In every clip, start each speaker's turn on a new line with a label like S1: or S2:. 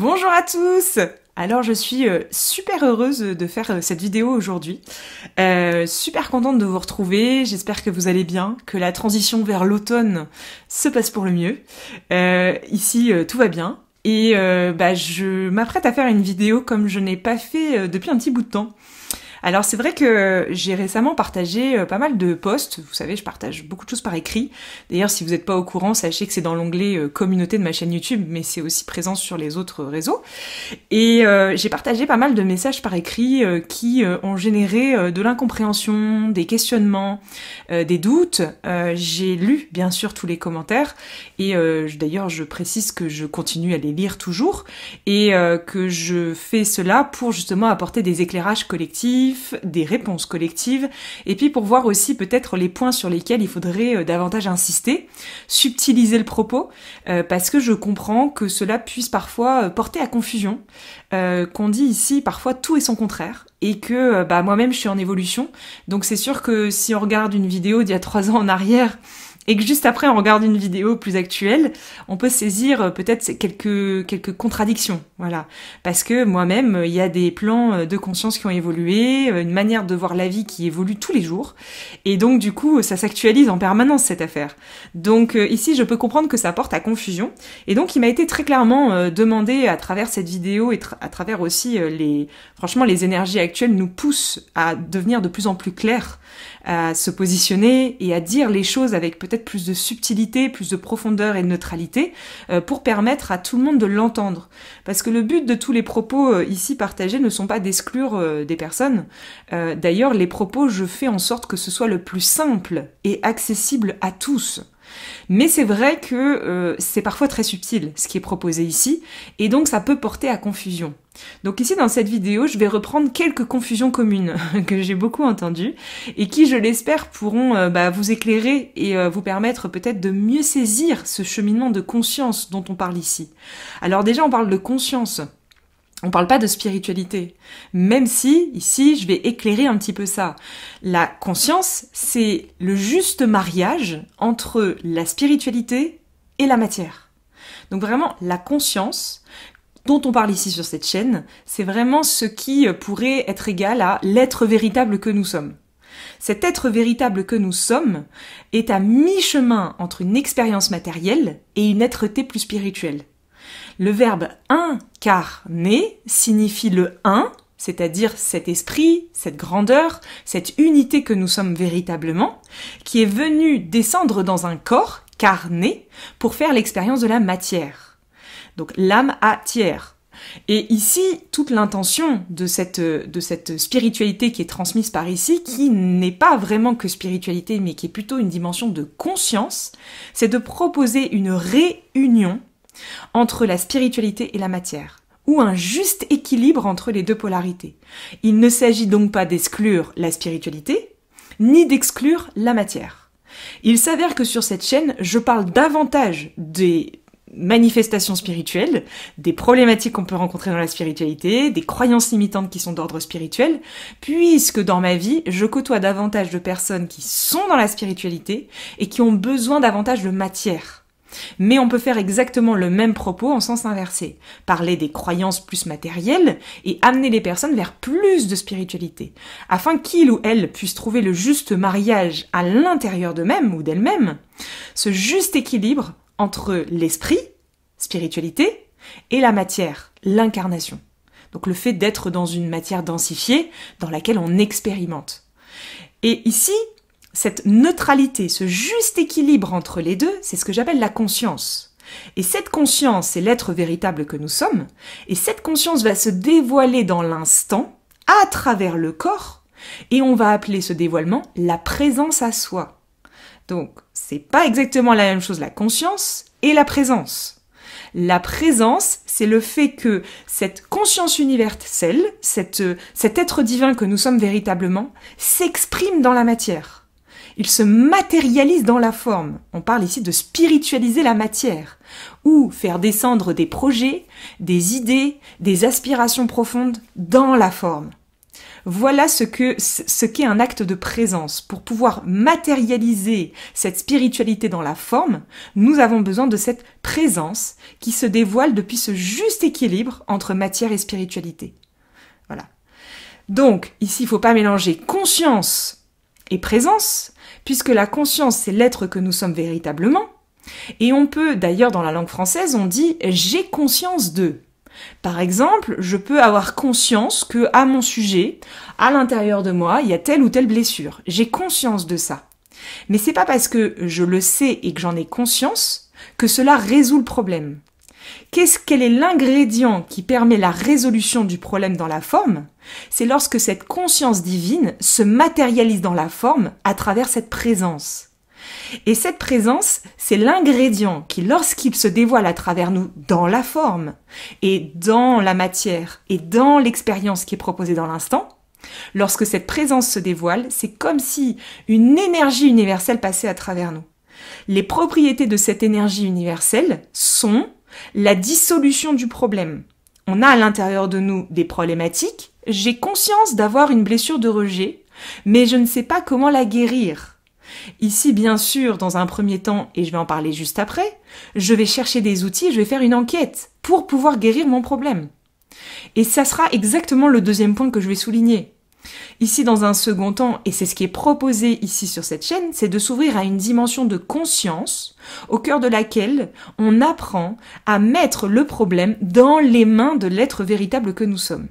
S1: Bonjour à tous! Alors je suis super heureuse de faire cette vidéo aujourd'hui, super contente de vous retrouver, j'espère que vous allez bien, que la transition vers l'automne se passe pour le mieux. Ici tout va bien et je m'apprête à faire une vidéo comme je n'ai pas fait depuis un petit bout de temps. Alors c'est vrai que j'ai récemment partagé pas mal de posts, vous savez je partage beaucoup de choses par écrit, d'ailleurs si vous n'êtes pas au courant sachez que c'est dans l'onglet communauté de ma chaîne YouTube mais c'est aussi présent sur les autres réseaux, et j'ai partagé pas mal de messages par écrit qui ont généré de l'incompréhension, des questionnements, des doutes. J'ai lu bien sûr tous les commentaires et d'ailleurs je précise que je continue à les lire toujours et que je fais cela pour justement apporter des éclairages collectifs, des réponses collectives, et puis pour voir aussi peut-être les points sur lesquels il faudrait davantage insister, subtiliser le propos, parce que je comprends que cela puisse parfois porter à confusion, qu'on dit ici parfois tout et son contraire, et que moi-même je suis en évolution, donc c'est sûr que si on regarde une vidéo d'il y a 3 ans en arrière, et que juste après on regarde une vidéo plus actuelle, on peut saisir peut-être quelques contradictions, voilà. Parce que moi-même, il y a des plans de conscience qui ont évolué, une manière de voir la vie qui évolue tous les jours, et donc du coup ça s'actualise en permanence cette affaire. Donc ici je peux comprendre que ça porte à confusion, et donc il m'a été très clairement demandé à travers cette vidéo et à travers aussi franchement les énergies actuelles nous poussent à devenir de plus en plus clairs, à se positionner et à dire les choses avec peut-être plus de subtilité, plus de profondeur et de neutralité, pour permettre à tout le monde de l'entendre. Parce que le but de tous les propos ici partagés ne sont pas d'exclure des personnes. D'ailleurs, les propos, je fais en sorte que ce soit le plus simple et accessible à tous. Mais c'est vrai que c'est parfois très subtil ce qui est proposé ici, et donc ça peut porter à confusion. Donc ici dans cette vidéo, je vais reprendre quelques confusions communes que j'ai beaucoup entendues, et qui, je l'espère, pourront vous éclairer et vous permettre peut-être de mieux saisir ce cheminement de conscience dont on parle ici. Alors déjà, on parle de conscience. On parle pas de spiritualité, même si, ici, je vais éclairer un petit peu ça. La conscience, c'est le juste mariage entre la spiritualité et la matière. Donc vraiment, la conscience dont on parle ici sur cette chaîne, c'est vraiment ce qui pourrait être égal à l'être véritable que nous sommes. Cet être véritable que nous sommes est à mi-chemin entre une expérience matérielle et une êtreté plus spirituelle. Le verbe incarner signifie le un, c'est-à-dire cet esprit, cette grandeur, cette unité que nous sommes véritablement, qui est venu descendre dans un corps, carné, pour faire l'expérience de la matière. Donc l'âme à tiers. Et ici, toute l'intention de cette spiritualité qui est transmise par ici, qui n'est pas vraiment que spiritualité, mais qui est plutôt une dimension de conscience, c'est de proposer une réunion entre la spiritualité et la matière, ou un juste équilibre entre les deux polarités. Il ne s'agit donc pas d'exclure la spiritualité, ni d'exclure la matière. Il s'avère que sur cette chaîne, je parle davantage des manifestations spirituelles, des problématiques qu'on peut rencontrer dans la spiritualité, des croyances limitantes qui sont d'ordre spirituel, puisque dans ma vie, je côtoie davantage de personnes qui sont dans la spiritualité et qui ont besoin davantage de matière. Mais on peut faire exactement le même propos en sens inversé, parler des croyances plus matérielles et amener les personnes vers plus de spiritualité, afin qu'ils ou elles puissent trouver le juste mariage à l'intérieur d'eux-mêmes ou d'elles-mêmes, ce juste équilibre entre l'esprit, spiritualité, et la matière, l'incarnation. Donc le fait d'être dans une matière densifiée dans laquelle on expérimente. Et ici, cette neutralité, ce juste équilibre entre les deux, c'est ce que j'appelle la conscience. Et cette conscience, c'est l'être véritable que nous sommes, et cette conscience va se dévoiler dans l'instant, à travers le corps, et on va appeler ce dévoilement la présence à soi. Donc, c'est pas exactement la même chose la conscience et la présence. La présence, c'est le fait que cette conscience universelle, cet être divin que nous sommes véritablement, s'exprime dans la matière. Il se matérialise dans la forme. On parle ici de spiritualiser la matière, ou faire descendre des projets, des idées, des aspirations profondes dans la forme. Voilà ce qu'est un acte de présence. Pour pouvoir matérialiser cette spiritualité dans la forme, nous avons besoin de cette présence qui se dévoile depuis ce juste équilibre entre matière et spiritualité. Voilà. Donc, ici, il ne faut pas mélanger conscience et présence, puisque la conscience, c'est l'être que nous sommes véritablement. Et on peut, d'ailleurs, dans la langue française, on dit « j'ai conscience de ». Par exemple, je peux avoir conscience que, à mon sujet, à l'intérieur de moi, il y a telle ou telle blessure. J'ai conscience de ça. Mais c'est pas parce que je le sais et que j'en ai conscience que cela résout le problème. Quel est l'ingrédient qui permet la résolution du problème dans la forme? C'est lorsque cette conscience divine se matérialise dans la forme à travers cette présence. Et cette présence, c'est l'ingrédient qui, lorsqu'il se dévoile à travers nous dans la forme et dans la matière et dans l'expérience qui est proposée dans l'instant, lorsque cette présence se dévoile, c'est comme si une énergie universelle passait à travers nous. Les propriétés de cette énergie universelle sont la dissolution du problème. On a à l'intérieur de nous des problématiques. J'ai conscience d'avoir une blessure de rejet, mais je ne sais pas comment la guérir. Ici, bien sûr, dans un premier temps, et je vais en parler juste après, je vais chercher des outils, je vais faire une enquête pour pouvoir guérir mon problème. Et ça sera exactement le deuxième point que je vais souligner. Ici, dans un second temps, et c'est ce qui est proposé ici sur cette chaîne, c'est de s'ouvrir à une dimension de conscience au cœur de laquelle on apprend à mettre le problème dans les mains de l'être véritable que nous sommes.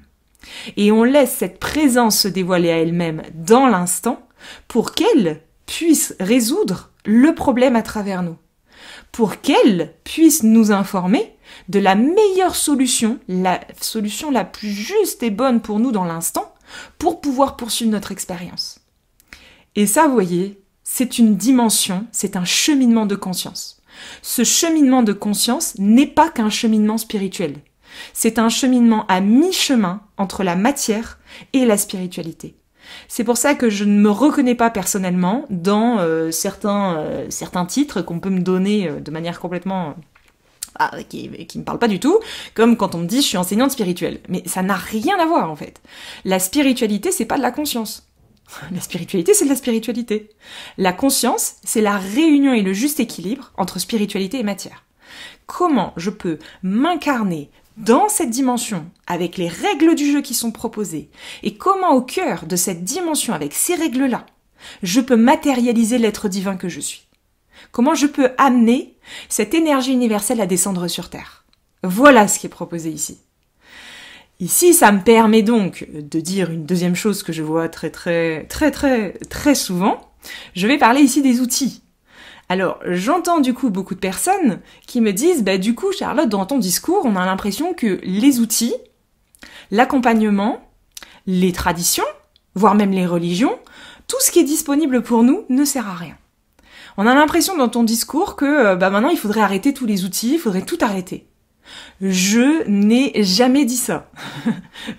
S1: Et on laisse cette présence se dévoiler à elle-même dans l'instant pour qu'elle puisse résoudre le problème à travers nous, pour qu'elle puisse nous informer de la meilleure solution, la solution la plus juste et bonne pour nous dans l'instant, pour pouvoir poursuivre notre expérience. Et ça, vous voyez, c'est une dimension, c'est un cheminement de conscience. Ce cheminement de conscience n'est pas qu'un cheminement spirituel. C'est un cheminement à mi-chemin entre la matière et la spiritualité. C'est pour ça que je ne me reconnais pas personnellement dans certains titres qu'on peut me donner de manière complètement qui me parle pas du tout, comme quand on me dit je suis enseignante spirituelle. Mais ça n'a rien à voir en fait. La spiritualité, c'est pas de la conscience. La spiritualité, c'est de la spiritualité. La conscience, c'est la réunion et le juste équilibre entre spiritualité et matière. Comment je peux m'incarner dans cette dimension, avec les règles du jeu qui sont proposées, et comment au cœur de cette dimension, avec ces règles-là, je peux matérialiser l'être divin que je suis. Comment je peux amener cette énergie universelle à descendre sur Terre. Voilà ce qui est proposé ici. Ici, ça me permet donc de dire une deuxième chose que je vois très souvent. Je vais parler ici des outils. Alors, j'entends du coup beaucoup de personnes qui me disent « du coup, Charlotte, dans ton discours, on a l'impression que les outils, l'accompagnement, les traditions, voire même les religions, tout ce qui est disponible pour nous ne sert à rien. On a l'impression dans ton discours que maintenant, il faudrait arrêter tous les outils, il faudrait tout arrêter. » Je n'ai jamais dit ça.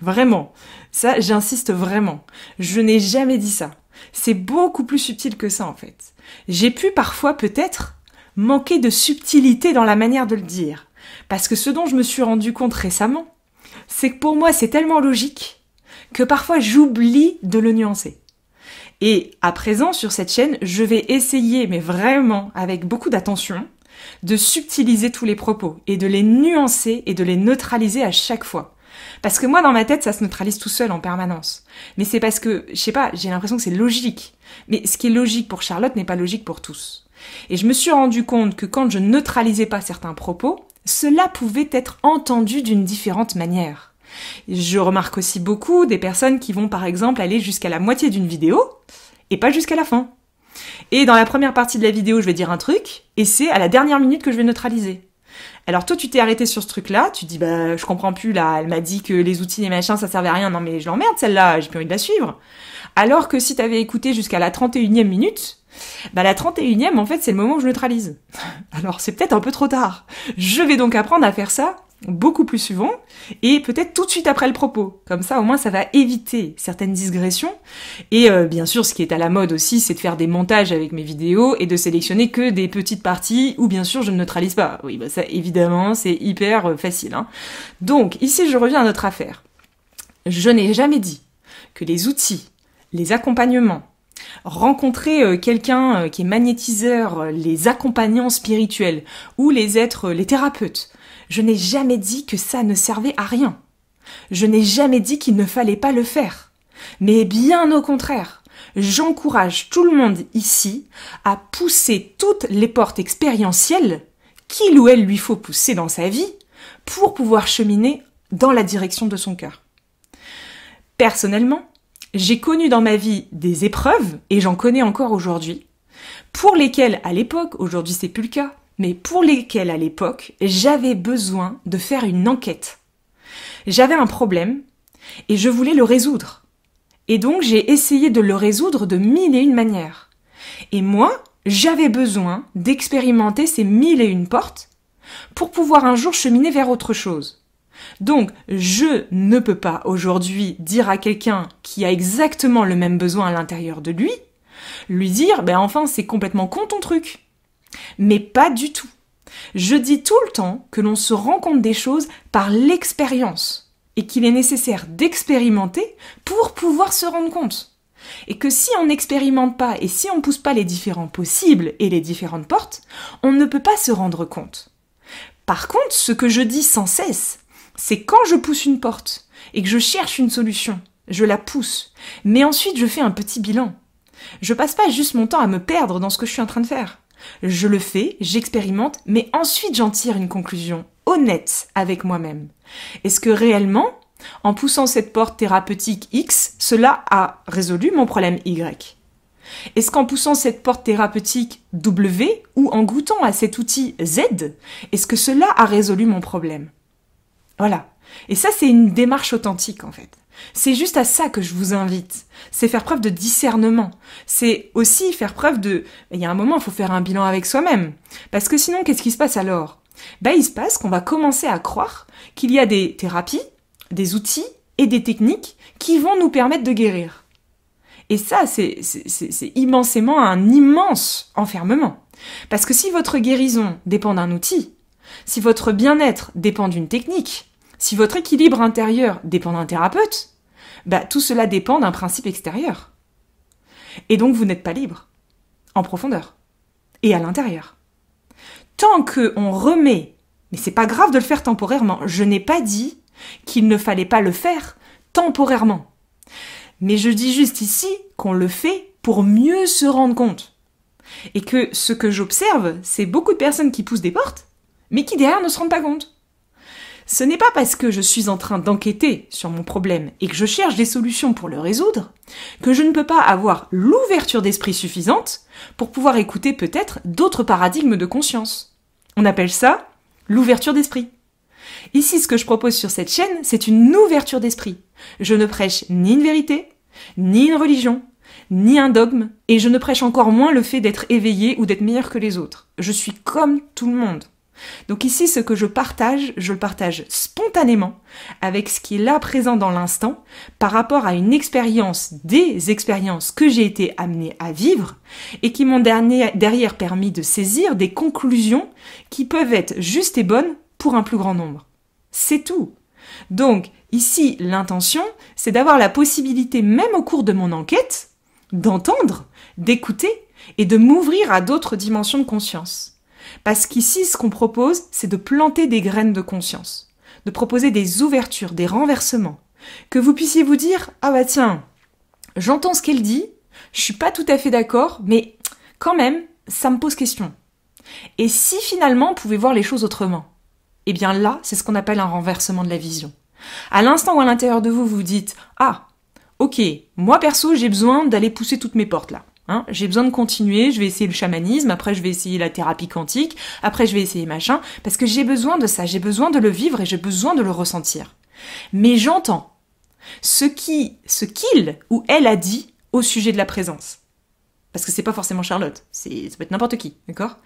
S1: Vraiment. Ça, j'insiste vraiment. Je n'ai jamais dit ça. C'est beaucoup plus subtil que ça, en fait. J'ai pu parfois, peut-être, manquer de subtilité dans la manière de le dire. Parce que ce dont je me suis rendu compte récemment, c'est que pour moi, c'est tellement logique que parfois, j'oublie de le nuancer. Et à présent, sur cette chaîne, je vais essayer, mais vraiment avec beaucoup d'attention, de subtiliser tous les propos et de les nuancer et de les neutraliser à chaque fois. Parce que moi, dans ma tête, ça se neutralise tout seul en permanence. Mais c'est parce que, je sais pas, j'ai l'impression que c'est logique. Mais ce qui est logique pour Charlotte n'est pas logique pour tous. Et je me suis rendu compte que quand je neutralisais pas certains propos, cela pouvait être entendu d'une différente manière. Je remarque aussi beaucoup des personnes qui vont par exemple aller jusqu'à la moitié d'une vidéo et pas jusqu'à la fin. Et dans la première partie de la vidéo, je vais dire un truc, et c'est à la dernière minute que je vais neutraliser. Alors toi, tu t'es arrêté sur ce truc-là, tu dis, je comprends plus, là, elle m'a dit que les outils et machins, ça servait à rien, non mais je l'emmerde celle-là, j'ai plus envie de la suivre. Alors que si t'avais écouté jusqu'à la 31e minute, la 31e, en fait, c'est le moment où je neutralise. Alors c'est peut-être un peu trop tard. Je vais donc apprendre à faire ça beaucoup plus souvent, et peut-être tout de suite après le propos. Comme ça, au moins, ça va éviter certaines digressions. Et bien sûr, ce qui est à la mode aussi, c'est de faire des montages avec mes vidéos et de sélectionner que des petites parties où, bien sûr, je ne neutralise pas. Oui, ça, évidemment, c'est hyper facile. Donc, ici, je reviens à notre affaire. Je n'ai jamais dit que les outils, les accompagnements, rencontrer quelqu'un qui est magnétiseur, les accompagnants spirituels ou les thérapeutes, je n'ai jamais dit que ça ne servait à rien. Je n'ai jamais dit qu'il ne fallait pas le faire. Mais bien au contraire, j'encourage tout le monde ici à pousser toutes les portes expérientielles qu'il ou elle lui faut pousser dans sa vie pour pouvoir cheminer dans la direction de son cœur. Personnellement, j'ai connu dans ma vie des épreuves, et j'en connais encore aujourd'hui, pour lesquelles à l'époque, aujourd'hui c'est plus le cas, mais pour lesquelles à l'époque, j'avais besoin de faire une enquête. J'avais un problème, et je voulais le résoudre. Et donc j'ai essayé de le résoudre de 1001 manières. Et moi, j'avais besoin d'expérimenter ces 1001 portes pour pouvoir un jour cheminer vers autre chose. Donc, je ne peux pas aujourd'hui dire à quelqu'un qui a exactement le même besoin à l'intérieur de lui dire, enfin, c'est complètement con ton truc. Mais pas du tout. Je dis tout le temps que l'on se rend compte des choses par l'expérience et qu'il est nécessaire d'expérimenter pour pouvoir se rendre compte. Et que si on n'expérimente pas et si on ne pousse pas les différents possibles et les différentes portes, on ne peut pas se rendre compte. Par contre, ce que je dis sans cesse, c'est quand je pousse une porte et que je cherche une solution, je la pousse, mais ensuite je fais un petit bilan. Je passe pas juste mon temps à me perdre dans ce que je suis en train de faire. Je le fais, j'expérimente, mais ensuite j'en tire une conclusion honnête avec moi-même. Est-ce que réellement, en poussant cette porte thérapeutique X, cela a résolu mon problème Y ? Est-ce qu'en poussant cette porte thérapeutique W ou en goûtant à cet outil Z, est-ce que cela a résolu mon problème ? Voilà. Et ça, c'est une démarche authentique, en fait. C'est juste à ça que je vous invite. C'est faire preuve de discernement. C'est aussi faire preuve de... Il y a un moment, il faut faire un bilan avec soi-même. Parce que sinon, qu'est-ce qui se passe alors ? Il se passe qu'on va commencer à croire qu'il y a des thérapies, des outils et des techniques qui vont nous permettre de guérir. Et ça, c'est immensément un immense enfermement. Parce que si votre guérison dépend d'un outil, si votre bien-être dépend d'une technique, si votre équilibre intérieur dépend d'un thérapeute, tout cela dépend d'un principe extérieur. Et donc vous n'êtes pas libre, en profondeur, et à l'intérieur. Tant qu'on remet, mais c'est pas grave de le faire temporairement, je n'ai pas dit qu'il ne fallait pas le faire temporairement. Mais je dis juste ici qu'on le fait pour mieux se rendre compte. Et que ce que j'observe, c'est beaucoup de personnes qui poussent des portes, mais qui derrière ne se rendent pas compte. Ce n'est pas parce que je suis en train d'enquêter sur mon problème et que je cherche des solutions pour le résoudre que je ne peux pas avoir l'ouverture d'esprit suffisante pour pouvoir écouter peut-être d'autres paradigmes de conscience. On appelle ça l'ouverture d'esprit. Ici, ce que je propose sur cette chaîne, c'est une ouverture d'esprit. Je ne prêche ni une vérité, ni une religion, ni un dogme, et je ne prêche encore moins le fait d'être éveillé ou d'être meilleur que les autres. Je suis comme tout le monde. Donc ici, ce que je le partage spontanément avec ce qui est là présent dans l'instant par rapport à une expérience, des expériences que j'ai été amenée à vivre et qui m'ont derrière permis de saisir des conclusions qui peuvent être justes et bonnes pour un plus grand nombre. C'est tout. Donc ici, l'intention, c'est d'avoir la possibilité, même au cours de mon enquête, d'entendre, d'écouter et de m'ouvrir à d'autres dimensions de conscience. Parce qu'ici, ce qu'on propose, c'est de planter des graines de conscience, de proposer des ouvertures, des renversements, que vous puissiez vous dire « Ah bah tiens, j'entends ce qu'elle dit, je suis pas tout à fait d'accord, mais quand même, ça me pose question. Et si finalement on pouvait voir les choses autrement ?» Eh bien là, c'est ce qu'on appelle un renversement de la vision. À l'instant où à l'intérieur de vous, vous dites « Ah, ok, moi perso, j'ai besoin d'aller pousser toutes mes portes là. » J'ai besoin de continuer, je vais essayer le chamanisme, après je vais essayer la thérapie quantique, après je vais essayer machin, parce que j'ai besoin de ça, j'ai besoin de le vivre et j'ai besoin de le ressentir. Mais j'entends ce qu'il ou elle a dit au sujet de la présence. Parce que c'est pas forcément Charlotte, ça peut être n'importe qui, d'accord ?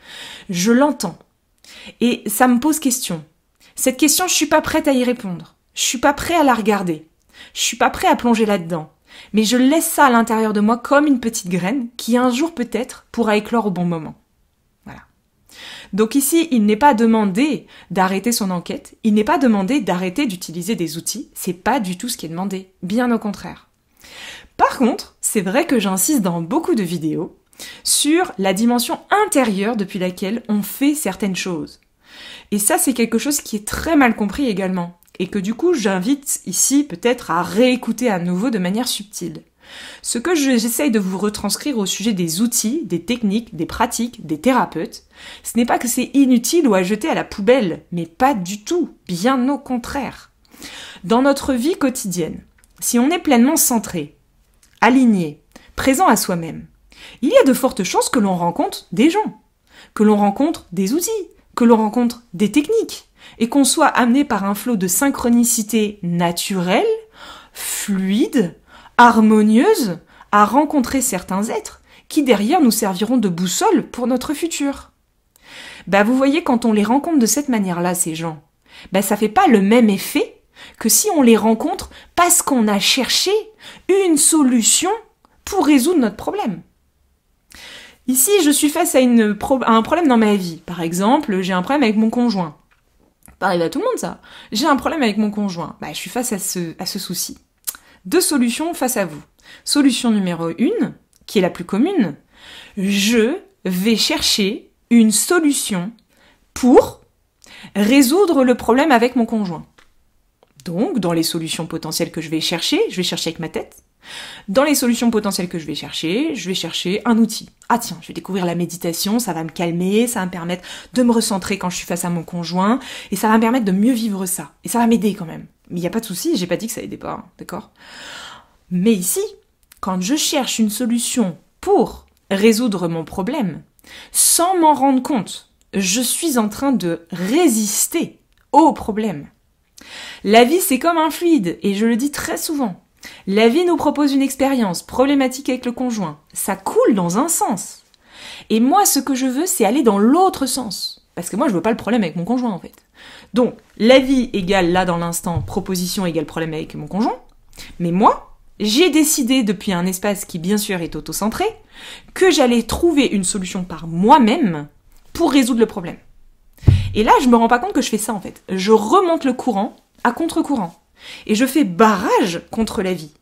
S1: Je l'entends. Et ça me pose question. Cette question, je suis pas prête à y répondre. Je suis pas prêt à la regarder. Je suis pas prêt à plonger là-dedans. Mais je laisse ça à l'intérieur de moi comme une petite graine qui un jour peut-être pourra éclore au bon moment. Voilà. Donc ici, il n'est pas demandé d'arrêter son enquête, il n'est pas demandé d'arrêter d'utiliser des outils, c'est pas du tout ce qui est demandé, bien au contraire. Par contre, c'est vrai que j'insiste dans beaucoup de vidéos sur la dimension intérieure depuis laquelle on fait certaines choses. Et ça, c'est quelque chose qui est très mal compris également, et que du coup, j'invite ici peut-être à réécouter à nouveau de manière subtile. Ce que j'essaye de vous retranscrire au sujet des outils, des techniques, des pratiques, des thérapeutes, ce n'est pas que c'est inutile ou à jeter à la poubelle, mais pas du tout, bien au contraire. Dans notre vie quotidienne, si on est pleinement centré, aligné, présent à soi-même, il y a de fortes chances que l'on rencontre des gens, que l'on rencontre des outils, que l'on rencontre des techniques, et qu'on soit amené par un flot de synchronicité naturelle, fluide, harmonieuse, à rencontrer certains êtres qui derrière nous serviront de boussole pour notre futur. Vous voyez, quand on les rencontre de cette manière-là, ces gens, ça fait pas le même effet que si on les rencontre parce qu'on a cherché une solution pour résoudre notre problème. Ici, je suis face à un problème dans ma vie. Par exemple, j'ai un problème avec mon conjoint. Ça arrive à tout le monde, ça. J'ai un problème avec mon conjoint. Je suis face à ce souci. 2 solutions face à vous. Solution numéro 1, qui est la plus commune. Je vais chercher une solution pour résoudre le problème avec mon conjoint. Donc, dans les solutions potentielles que je vais chercher avec ma tête. Dans les solutions potentielles que je vais chercher un outil. Ah tiens, je vais découvrir la méditation, ça va me calmer, ça va me permettre de me recentrer quand je suis face à mon conjoint, et ça va me permettre de mieux vivre ça. Et ça va m'aider quand même. Mais il n'y a pas de souci, j'ai pas dit que ça aidait pas, hein, d'accord ? Mais ici, quand je cherche une solution pour résoudre mon problème, sans m'en rendre compte, je suis en train de résister au problème. La vie, c'est comme un fluide, et je le dis très souvent. La vie nous propose une expérience problématique avec le conjoint. Ça coule dans un sens. Et moi, ce que je veux, c'est aller dans l'autre sens. Parce que moi, je veux pas le problème avec mon conjoint, en fait. Donc, la vie égale, là, dans l'instant, proposition égale problème avec mon conjoint. Mais moi, j'ai décidé, depuis un espace qui, bien sûr, est auto-centré, que j'allais trouver une solution par moi-même pour résoudre le problème. Et là, je me rends pas compte que je fais ça, en fait. Je remonte le courant à contre-courant. Et je fais barrage contre la vie.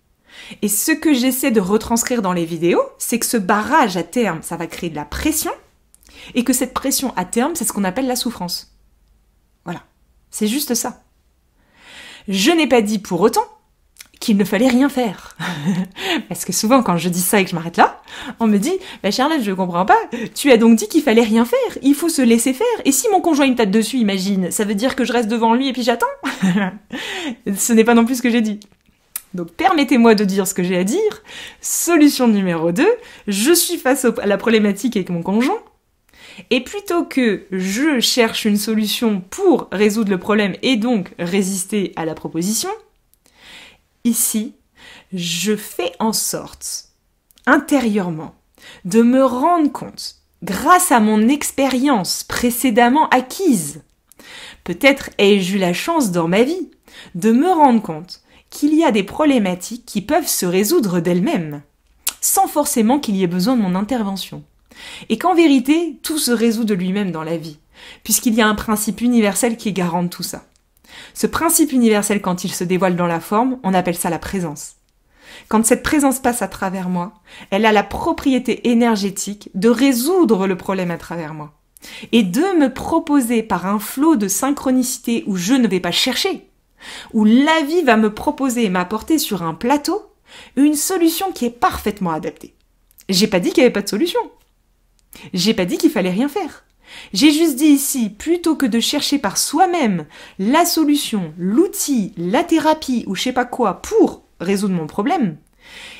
S1: Et ce que j'essaie de retranscrire dans les vidéos, c'est que ce barrage à terme, ça va créer de la pression, et que cette pression à terme, c'est ce qu'on appelle la souffrance. Voilà. C'est juste ça. Je n'ai pas dit pour autant qu'il ne fallait rien faire. Parce que souvent, quand je dis ça et que je m'arrête là, on me dit « Charlotte, je comprends pas, tu as donc dit qu'il fallait rien faire, il faut se laisser faire. Et si mon conjoint il me tape dessus, imagine, ça veut dire que je reste devant lui et puis j'attends ?» Ce n'est pas non plus ce que j'ai dit. Donc permettez-moi de dire ce que j'ai à dire. Solution numéro 2, je suis face à la problématique avec mon conjoint. Et plutôt que je cherche une solution pour résoudre le problème et donc résister à la proposition, ici, je fais en sorte, intérieurement, de me rendre compte, grâce à mon expérience précédemment acquise, peut-être ai-je eu la chance dans ma vie, de me rendre compte qu'il y a des problématiques qui peuvent se résoudre d'elles-mêmes, sans forcément qu'il y ait besoin de mon intervention. Et qu'en vérité, tout se résout de lui-même dans la vie, puisqu'il y a un principe universel qui est garant de tout ça. Ce principe universel, quand il se dévoile dans la forme, on appelle ça la présence. Quand cette présence passe à travers moi, elle a la propriété énergétique de résoudre le problème à travers moi. Et de me proposer par un flot de synchronicité où je ne vais pas chercher, où la vie va me proposer et m'apporter sur un plateau une solution qui est parfaitement adaptée. J'ai pas dit qu'il n'y avait pas de solution. J'ai pas dit qu'il fallait rien faire. J'ai juste dit ici, plutôt que de chercher par soi-même la solution, l'outil, la thérapie ou je sais pas quoi pour résoudre mon problème,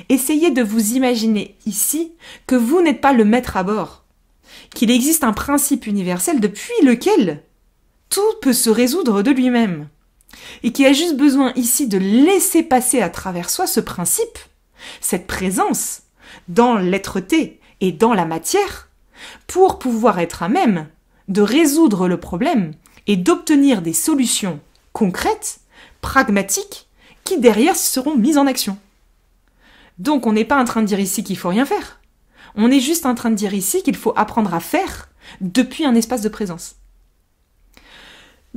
S1: essayez de vous imaginer ici que vous n'êtes pas le maître à bord, qu'il existe un principe universel depuis lequel tout peut se résoudre de lui-même et qu'il y a juste besoin ici de laisser passer à travers soi ce principe, cette présence dans l'être-té et dans la matière pour pouvoir être à même de résoudre le problème et d'obtenir des solutions concrètes, pragmatiques, qui derrière seront mises en action. Donc on n'est pas en train de dire ici qu'il faut rien faire. On est juste en train de dire ici qu'il faut apprendre à faire depuis un espace de présence.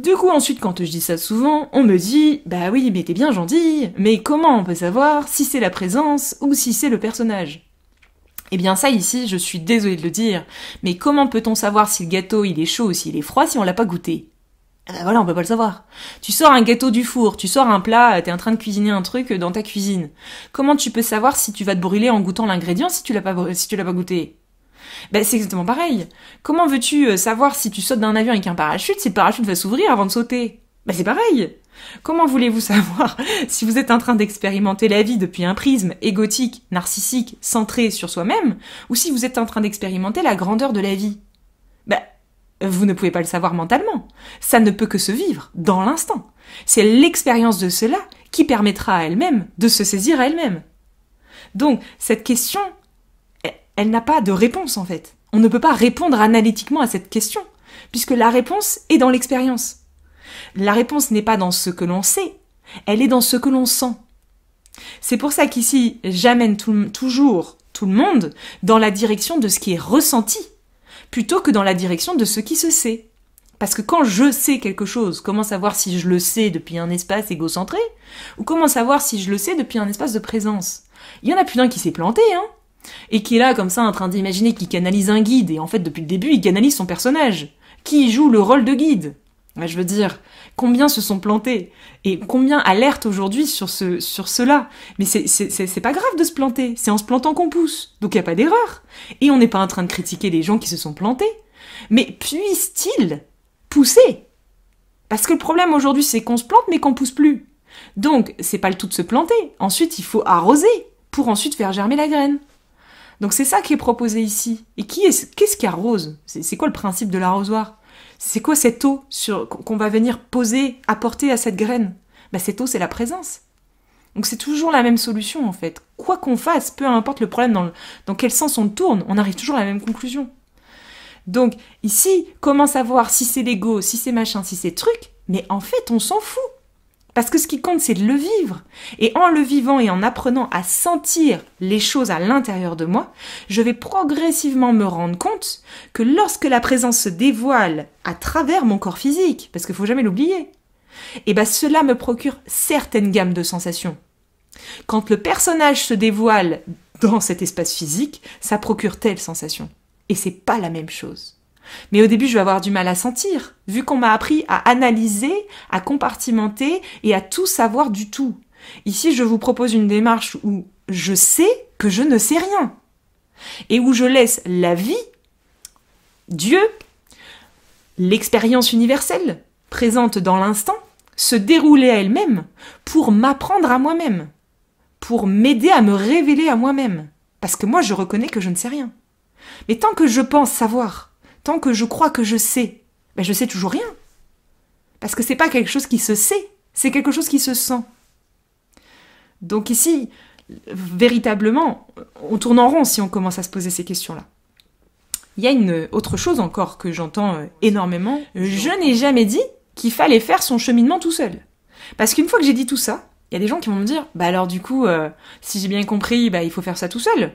S1: Du coup, ensuite, quand je dis ça souvent, on me dit « Bah oui, mais t'es bien gentil, mais comment on peut savoir si c'est la présence ou si c'est le personnage ?» Eh bien ça, ici, je suis désolée de le dire, mais comment peut-on savoir si le gâteau, il est chaud ou s'il est froid si on l'a pas goûté? Eh ben voilà, on peut pas le savoir. Tu sors un gâteau du four, tu sors un plat, t'es en train de cuisiner un truc dans ta cuisine. Comment tu peux savoir si tu vas te brûler en goûtant l'ingrédient si tu l'as pas goûté? Ben c'est exactement pareil. Comment veux-tu savoir si tu sautes d'un avion avec un parachute si le parachute va s'ouvrir avant de sauter? Ben c'est pareil. Comment voulez-vous savoir si vous êtes en train d'expérimenter la vie depuis un prisme égotique, narcissique, centré sur soi-même, ou si vous êtes en train d'expérimenter la grandeur de la vie? Ben, vous ne pouvez pas le savoir mentalement. Ça ne peut que se vivre dans l'instant. C'est l'expérience de cela qui permettra à elle-même de se saisir à elle-même. Donc, cette question, elle n'a pas de réponse en fait. On ne peut pas répondre analytiquement à cette question, puisque la réponse est dans l'expérience. La réponse n'est pas dans ce que l'on sait, elle est dans ce que l'on sent. C'est pour ça qu'ici, j'amène toujours tout le monde dans la direction de ce qui est ressenti, plutôt que dans la direction de ce qui se sait. Parce que quand je sais quelque chose, comment savoir si je le sais depuis un espace égocentré, ou comment savoir si je le sais depuis un espace de présence? Il y en a plus d'un qui s'est planté, hein, et qui est là comme ça en train d'imaginer qu'il canalise un guide, et en fait depuis le début il canalise son personnage, qui joue le rôle de guide. Je veux dire, combien se sont plantés et combien alertent aujourd'hui sur cela. Mais c'est pas grave de se planter, c'est en se plantant qu'on pousse, donc il n'y a pas d'erreur. Et on n'est pas en train de critiquer les gens qui se sont plantés, mais puissent-ils pousser? Parce que le problème aujourd'hui c'est qu'on se plante mais qu'on pousse plus. Donc c'est pas le tout de se planter, ensuite il faut arroser pour ensuite faire germer la graine. Donc c'est ça qui est proposé ici. Et qu'est-ce qui arrose? C'est quoi le principe de l'arrosoir? C'est quoi cette eau qu'on va venir poser, apporter à cette graine? Cette eau, c'est la présence. Donc c'est toujours la même solution, en fait. Quoi qu'on fasse, peu importe le problème, dans quel sens on tourne, on arrive toujours à la même conclusion. Donc ici, comment savoir si c'est l'ego, si c'est machin, si c'est truc? Mais en fait, on s'en fout. Parce que ce qui compte, c'est de le vivre. Et en le vivant et en apprenant à sentir les choses à l'intérieur de moi, je vais progressivement me rendre compte que lorsque la présence se dévoile à travers mon corps physique, parce qu'il ne faut jamais l'oublier, cela me procure certaines gammes de sensations. Quand le personnage se dévoile dans cet espace physique, ça procure telle sensation. Et c'est pas la même chose. Mais au début, je vais avoir du mal à sentir, vu qu'on m'a appris à analyser, à compartimenter et à tout savoir du tout. Ici, je vous propose une démarche où je sais que je ne sais rien. Et où je laisse la vie, Dieu, l'expérience universelle, présente dans l'instant, se dérouler à elle-même pour m'apprendre à moi-même, pour m'aider à me révéler à moi-même. Parce que moi, je reconnais que je ne sais rien. Mais tant que je pense savoir, tant que je crois que je sais, je sais toujours rien. Parce que c'est pas quelque chose qui se sait, c'est quelque chose qui se sent. Donc ici, véritablement, on tourne en rond si on commence à se poser ces questions-là. Il y a une autre chose encore que j'entends énormément. Je n'ai jamais dit qu'il fallait faire son cheminement tout seul. Parce qu'une fois que j'ai dit tout ça, il y a des gens qui vont me dire, alors du coup, si j'ai bien compris, il faut faire ça tout seul.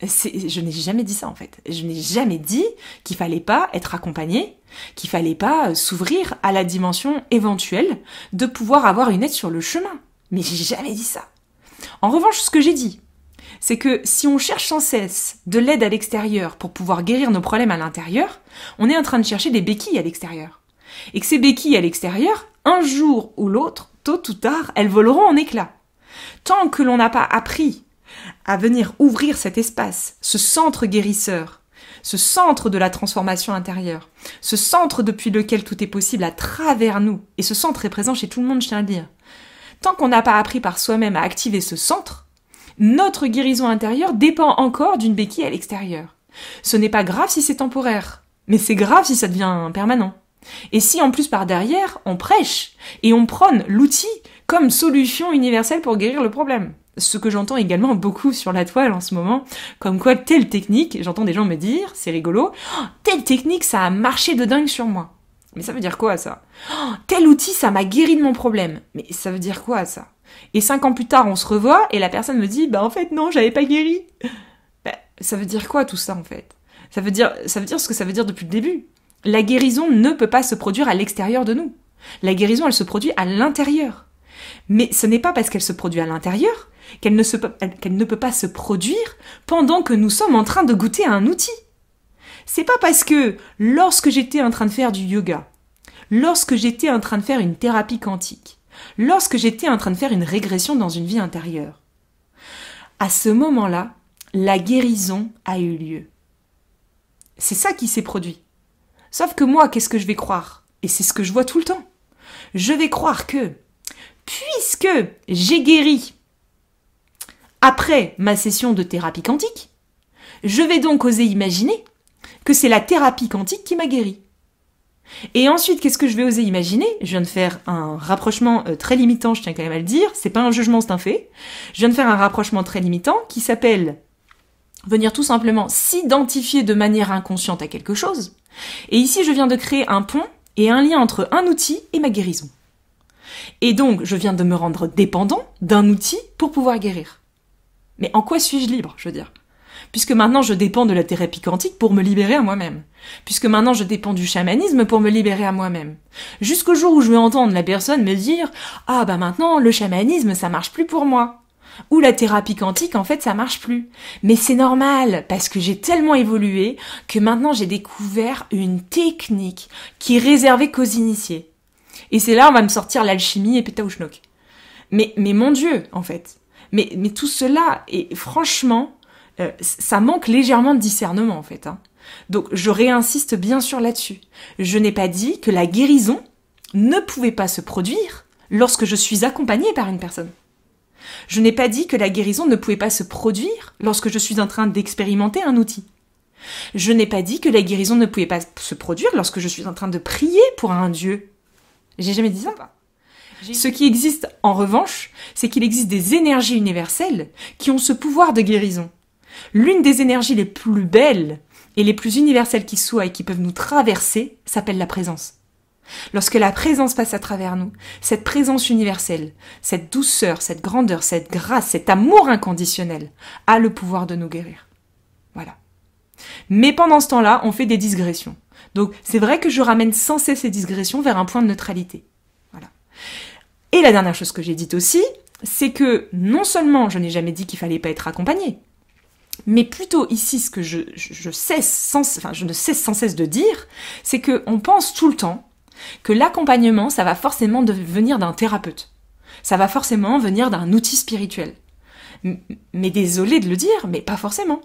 S1: Je n'ai jamais dit ça en fait. Je n'ai jamais dit qu'il fallait pas être accompagné, qu'il fallait pas s'ouvrir à la dimension éventuelle de pouvoir avoir une aide sur le chemin. Mais j'ai jamais dit ça. En revanche, ce que j'ai dit, c'est que si on cherche sans cesse de l'aide à l'extérieur pour pouvoir guérir nos problèmes à l'intérieur, on est en train de chercher des béquilles à l'extérieur. Et que ces béquilles à l'extérieur, un jour ou l'autre, tôt ou tard, elles voleront en éclats. Tant que l'on n'a pas appris à venir ouvrir cet espace, ce centre guérisseur, ce centre de la transformation intérieure, ce centre depuis lequel tout est possible à travers nous, et ce centre est présent chez tout le monde, je tiens à le dire. Tant qu'on n'a pas appris par soi-même à activer ce centre, notre guérison intérieure dépend encore d'une béquille à l'extérieur. Ce n'est pas grave si c'est temporaire, mais c'est grave si ça devient permanent. Et si en plus par derrière, on prêche et on prône l'outil comme solution universelle pour guérir le problème. Ce que j'entends également beaucoup sur la toile en ce moment, comme quoi telle technique, j'entends des gens me dire, c'est rigolo, telle technique ça a marché de dingue sur moi. Mais ça veut dire quoi ça? Tel outil ça m'a guéri de mon problème. Mais ça veut dire quoi ça? Et 5 ans plus tard on se revoit et la personne me dit, en fait non, j'avais pas guéri. Ça veut dire quoi tout ça en fait? Ça veut dire ce que ça veut dire depuis le début. La guérison ne peut pas se produire à l'extérieur de nous. La guérison, elle se produit à l'intérieur. Mais ce n'est pas parce qu'elle se produit à l'intérieur qu'elle ne peut pas se produire pendant que nous sommes en train de goûter à un outil. C'est pas parce que lorsque j'étais en train de faire du yoga, lorsque j'étais en train de faire une thérapie quantique, lorsque j'étais en train de faire une régression dans une vie intérieure, à ce moment-là, la guérison a eu lieu. C'est ça qui s'est produit. Sauf que moi, qu'est-ce que je vais croire? Et c'est ce que je vois tout le temps. Je vais croire que, puisque j'ai guéri après ma session de thérapie quantique, je vais donc oser imaginer que c'est la thérapie quantique qui m'a guéri. Et ensuite, qu'est-ce que je vais oser imaginer? Je viens de faire un rapprochement très limitant, je tiens quand même à le dire, c'est pas un jugement, c'est un fait. Je viens de faire un rapprochement très limitant qui s'appelle venir tout simplement s'identifier de manière inconsciente à quelque chose. Et ici, je viens de créer un pont et un lien entre un outil et ma guérison. Et donc, je viens de me rendre dépendant d'un outil pour pouvoir guérir. Mais en quoi suis-je libre, je veux dire? Puisque maintenant je dépends de la thérapie quantique pour me libérer à moi-même. Puisque maintenant je dépends du chamanisme pour me libérer à moi-même. Jusqu'au jour où je vais entendre la personne me dire « Ah bah maintenant le chamanisme ça marche plus pour moi ». Ou la thérapie quantique en fait ça marche plus. Mais c'est normal parce que j'ai tellement évolué que maintenant j'ai découvert une technique qui est réservée qu'aux initiés. Et c'est là on va me sortir l'alchimie et pétaouchnok. Mais mon Dieu en fait. Mais tout cela est franchement... ça manque légèrement de discernement en fait. Donc je réinsiste bien sûr là-dessus. Je n'ai pas dit que la guérison ne pouvait pas se produire lorsque je suis accompagnée par une personne. Je n'ai pas dit que la guérison ne pouvait pas se produire lorsque je suis en train d'expérimenter un outil. Je n'ai pas dit que la guérison ne pouvait pas se produire lorsque je suis en train de prier pour un Dieu. J'ai jamais dit ça. Ce qui existe en revanche, c'est qu'il existe des énergies universelles qui ont ce pouvoir de guérison. L'une des énergies les plus belles et les plus universelles qui soient et qui peuvent nous traverser s'appelle la présence. Lorsque la présence passe à travers nous, cette présence universelle, cette douceur, cette grandeur, cette grâce, cet amour inconditionnel a le pouvoir de nous guérir. Voilà. Mais pendant ce temps-là, on fait des digressions. Donc c'est vrai que je ramène sans cesse ces digressions vers un point de neutralité. Voilà. Et la dernière chose que j'ai dite aussi, c'est que non seulement je n'ai jamais dit qu'il fallait pas être accompagné, mais plutôt ici, ce que je ne cesse sans cesse de dire, c'est qu'on pense tout le temps que l'accompagnement, ça va forcément venir d'un thérapeute. Ça va forcément venir d'un outil spirituel. Mais désolé de le dire, mais pas forcément.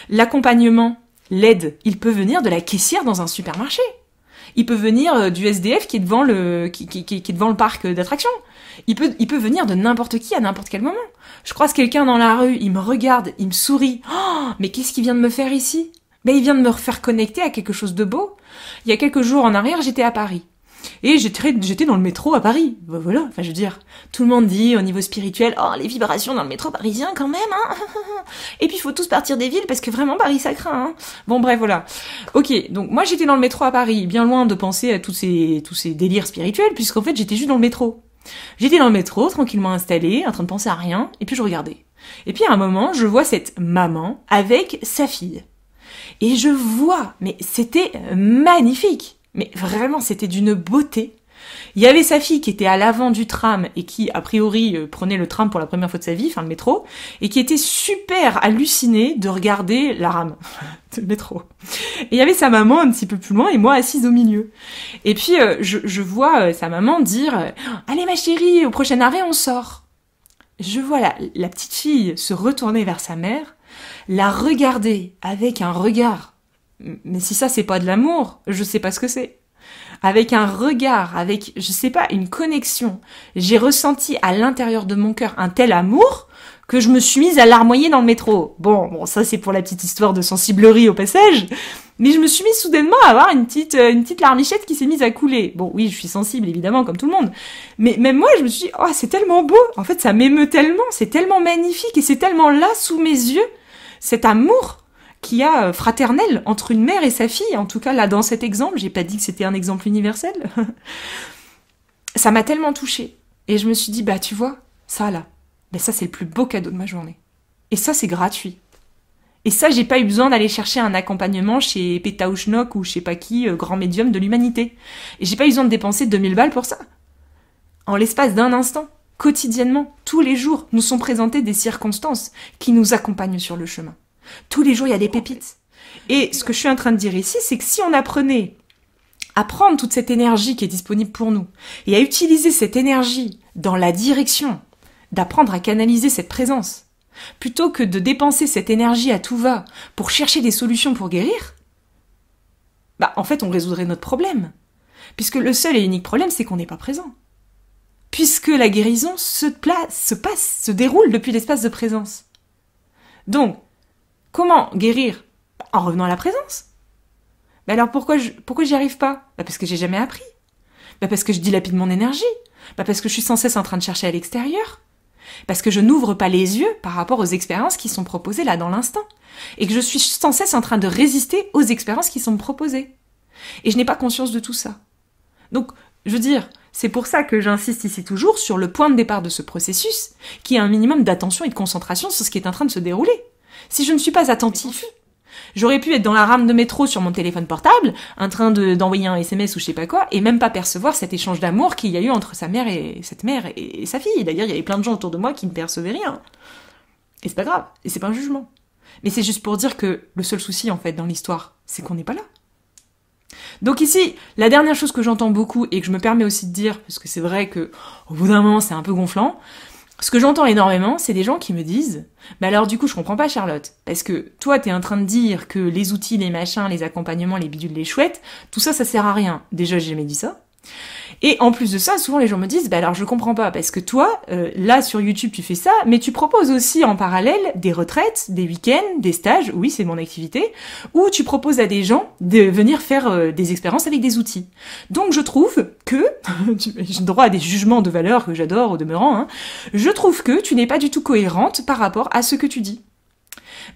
S1: L'accompagnement, l'aide, il peut venir de la caissière dans un supermarché. Il peut venir du SDF qui est devant qui est devant le parc d'attractions. Il peut venir de n'importe qui à n'importe quel moment. Je croise quelqu'un dans la rue, il me regarde, il me sourit. Oh, mais qu'est-ce qu'il vient de me faire ici? Ben, il vient de me faire connecter à quelque chose de beau. Il y a quelques jours en arrière, j'étais à Paris. Et j'étais dans le métro à Paris. Ben voilà, enfin je veux dire, tout le monde dit au niveau spirituel, oh les vibrations dans le métro parisien quand même, hein. Et puis il faut tous partir des villes parce que vraiment Paris ça craint, hein. Bon bref voilà. Ok, donc moi j'étais dans le métro à Paris, bien loin de penser à tous ces délires spirituels, puisqu'en fait j'étais juste dans le métro. J'étais dans le métro, tranquillement installée, en train de penser à rien, et puis je regardais. Et puis à un moment, je vois cette maman avec sa fille. Et je vois, mais c'était magnifique. Mais vraiment, c'était d'une beauté. Il y avait sa fille qui était à l'avant du tram et qui, a priori, prenait le tram pour la première fois de sa vie, enfin le métro, et qui était super hallucinée de regarder la rame de métro. Et il y avait sa maman un petit peu plus loin et moi assise au milieu. Et puis, je vois sa maman dire « Allez ma chérie, au prochain arrêt, on sort ». Je vois la petite fille se retourner vers sa mère, la regarder avec un regard. Mais si ça, c'est pas de l'amour, je sais pas ce que c'est. Avec un regard, avec, je sais pas, une connexion. J'ai ressenti à l'intérieur de mon cœur un tel amour que je me suis mise à larmoyer dans le métro. Bon, ça c'est pour la petite histoire de sensiblerie au passage. Mais je me suis mise soudainement à avoir une petite larmichette qui s'est mise à couler. Bon, oui, je suis sensible, évidemment, comme tout le monde. Mais même moi, je me suis dit, oh, c'est tellement beau. En fait, ça m'émeut tellement, c'est tellement magnifique et c'est tellement là, sous mes yeux, cet amour qu'il y a fraternel entre une mère et sa fille. En tout cas, là, dans cet exemple, j'ai pas dit que c'était un exemple universel. Ça m'a tellement touchée. Et je me suis dit, bah, tu vois, ça, là, ben ça, c'est le plus beau cadeau de ma journée. Et ça, c'est gratuit. Et ça, j'ai pas eu besoin d'aller chercher un accompagnement chez Pétaouchnok ou je sais pas qui, grand médium de l'humanité. Et j'ai pas eu besoin de dépenser 2000 balles pour ça. En l'espace d'un instant, quotidiennement, tous les jours, nous sont présentées des circonstances qui nous accompagnent sur le chemin. Tous les jours, il y a des pépites. Et ce que je suis en train de dire ici, c'est que si on apprenait à prendre toute cette énergie qui est disponible pour nous et à utiliser cette énergie dans la direction d'apprendre à canaliser cette présence, plutôt que de dépenser cette énergie à tout va pour chercher des solutions pour guérir, en fait, on résoudrait notre problème. Puisque le seul et unique problème, c'est qu'on n'est pas présent. Puisque la guérison se déroule depuis l'espace de présence. Donc, comment guérir? En revenant à la présence. Mais alors pourquoi j'y arrive pas? Parce que j'ai jamais appris. Parce que je dilapide mon énergie. Parce que je suis sans cesse en train de chercher à l'extérieur. Parce que je n'ouvre pas les yeux par rapport aux expériences qui sont proposées là dans l'instant. Et que je suis sans cesse en train de résister aux expériences qui sont proposées. Et je n'ai pas conscience de tout ça. Donc, je veux dire, c'est pour ça que j'insiste ici toujours sur le point de départ de ce processus, qui est un minimum d'attention et de concentration sur ce qui est en train de se dérouler. Si je ne suis pas attentif, j'aurais pu être dans la rame de métro sur mon téléphone portable, en train d'envoyer un SMS ou je sais pas quoi, et même pas percevoir cet échange d'amour qu'il y a eu entre sa mère et sa fille. D'ailleurs, il y avait plein de gens autour de moi qui ne percevaient rien. Et c'est pas grave, et c'est pas un jugement. Mais c'est juste pour dire que le seul souci, en fait, dans l'histoire, c'est qu'on n'est pas là. Donc ici, la dernière chose que j'entends beaucoup, et que je me permets aussi de dire, parce que c'est vrai que au bout d'un moment, c'est un peu gonflant, ce que j'entends énormément, c'est des gens qui me disent « Mais alors du coup, je comprends pas Charlotte, parce que toi, t'es en train de dire que les outils, les machins, les accompagnements, les bidules, les chouettes, tout ça, ça sert à rien. Déjà, j'ai jamais dit ça. Et en plus de ça, souvent les gens me disent « Bah alors je comprends pas, parce que toi, là sur YouTube, tu fais ça, mais tu proposes aussi en parallèle des retraites, des week-ends, des stages, oui, c'est mon activité, où tu proposes à des gens de venir faire des expériences avec des outils. Donc je trouve que, j'ai droit à des jugements de valeur que j'adore au demeurant, hein, je trouve que tu n'es pas du tout cohérente par rapport à ce que tu dis. »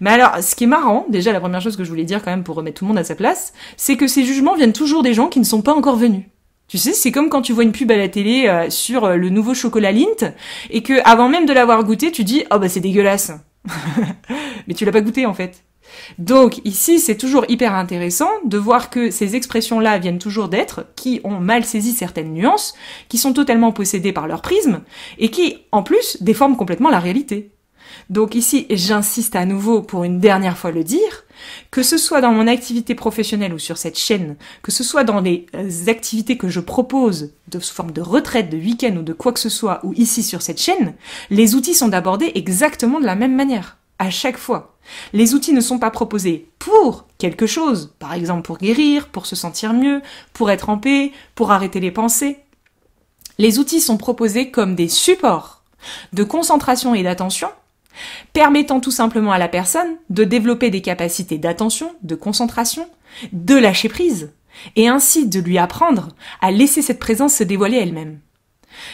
S1: Mais alors, ce qui est marrant, déjà la première chose que je voulais dire quand même pour remettre tout le monde à sa place, c'est que ces jugements viennent toujours des gens qui ne sont pas encore venus. Tu sais, c'est comme quand tu vois une pub à la télé sur le nouveau chocolat Lindt et que avant même de l'avoir goûté, tu dis « Oh bah c'est dégueulasse !» Mais tu l'as pas goûté en fait. Donc ici, c'est toujours hyper intéressant de voir que ces expressions-là viennent toujours d'êtres qui ont mal saisi certaines nuances, qui sont totalement possédés par leur prisme et qui, en plus, déforment complètement la réalité. Donc ici, j'insiste à nouveau pour une dernière fois le dire, que ce soit dans mon activité professionnelle ou sur cette chaîne, que ce soit dans les activités que je propose de sous forme de retraite, de week-end ou de quoi que ce soit, ou ici sur cette chaîne, les outils sont abordés exactement de la même manière, à chaque fois. Les outils ne sont pas proposés pour quelque chose, par exemple pour guérir, pour se sentir mieux, pour être en paix, pour arrêter les pensées. Les outils sont proposés comme des supports de concentration et d'attention, permettant tout simplement à la personne de développer des capacités d'attention, de concentration, de lâcher prise, et ainsi de lui apprendre à laisser cette présence se dévoiler elle-même.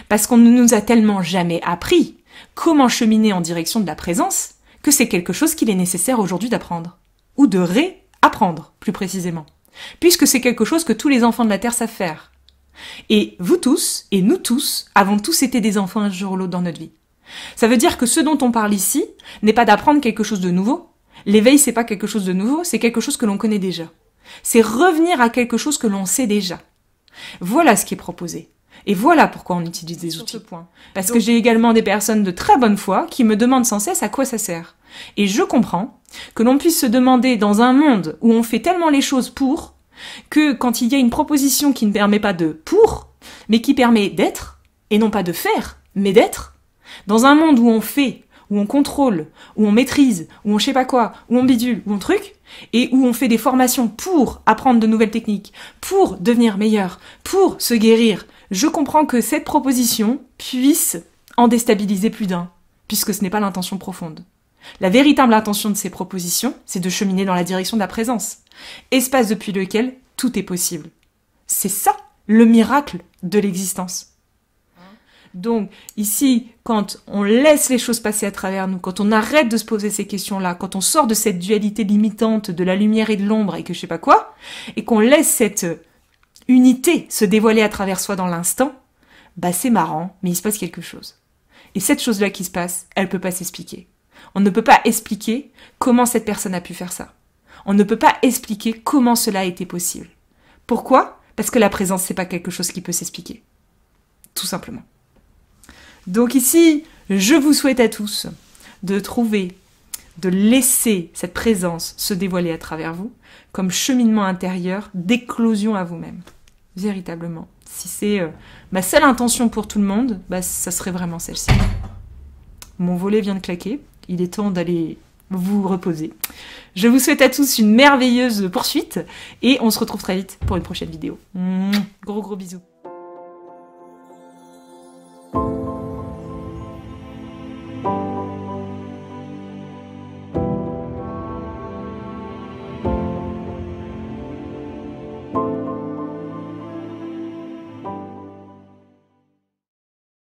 S1: Parce qu'on ne nous a tellement jamais appris comment cheminer en direction de la présence que c'est quelque chose qu'il est nécessaire aujourd'hui d'apprendre. Ou de réapprendre, plus précisément. Puisque c'est quelque chose que tous les enfants de la Terre savent faire. Et vous tous, et nous tous, avons tous été des enfants un jour ou l'autre dans notre vie. Ça veut dire que ce dont on parle ici n'est pas d'apprendre quelque chose de nouveau. L'éveil, c'est pas quelque chose de nouveau, c'est quelque chose que l'on connaît déjà. C'est revenir à quelque chose que l'on sait déjà. Voilà ce qui est proposé. Et voilà pourquoi on utilise des outils. Parce que j'ai également des personnes de très bonne foi qui me demandent sans cesse à quoi ça sert. Et je comprends que l'on puisse se demander dans un monde où on fait tellement les choses pour, que quand il y a une proposition qui ne permet pas de pour, mais qui permet d'être, et non pas de faire, mais d'être, dans un monde où on fait, où on contrôle, où on maîtrise, où on je sais pas quoi, où on bidule, où on truc, et où on fait des formations pour apprendre de nouvelles techniques, pour devenir meilleur, pour se guérir, je comprends que cette proposition puisse en déstabiliser plus d'un, puisque ce n'est pas l'intention profonde. La véritable intention de ces propositions, c'est de cheminer dans la direction de la présence, espace depuis lequel tout est possible. C'est ça, le miracle de l'existence. Donc, ici, quand on laisse les choses passer à travers nous, quand on arrête de se poser ces questions-là, quand on sort de cette dualité limitante de la lumière et de l'ombre et que je sais pas quoi, et qu'on laisse cette unité se dévoiler à travers soi dans l'instant, bah c'est marrant, mais il se passe quelque chose. Et cette chose-là qui se passe, elle peut pas s'expliquer. On ne peut pas expliquer comment cette personne a pu faire ça. On ne peut pas expliquer comment cela a été possible. Pourquoi ? Parce que la présence, c'est pas quelque chose qui peut s'expliquer. Tout simplement. Donc ici, je vous souhaite à tous de trouver, de laisser cette présence se dévoiler à travers vous comme cheminement intérieur d'éclosion à vous-même. Véritablement. Si c'est ma seule intention pour tout le monde, ça serait vraiment celle-ci. Mon volet vient de claquer. Il est temps d'aller vous reposer. Je vous souhaite à tous une merveilleuse poursuite et on se retrouve très vite pour une prochaine vidéo. Gros bisous.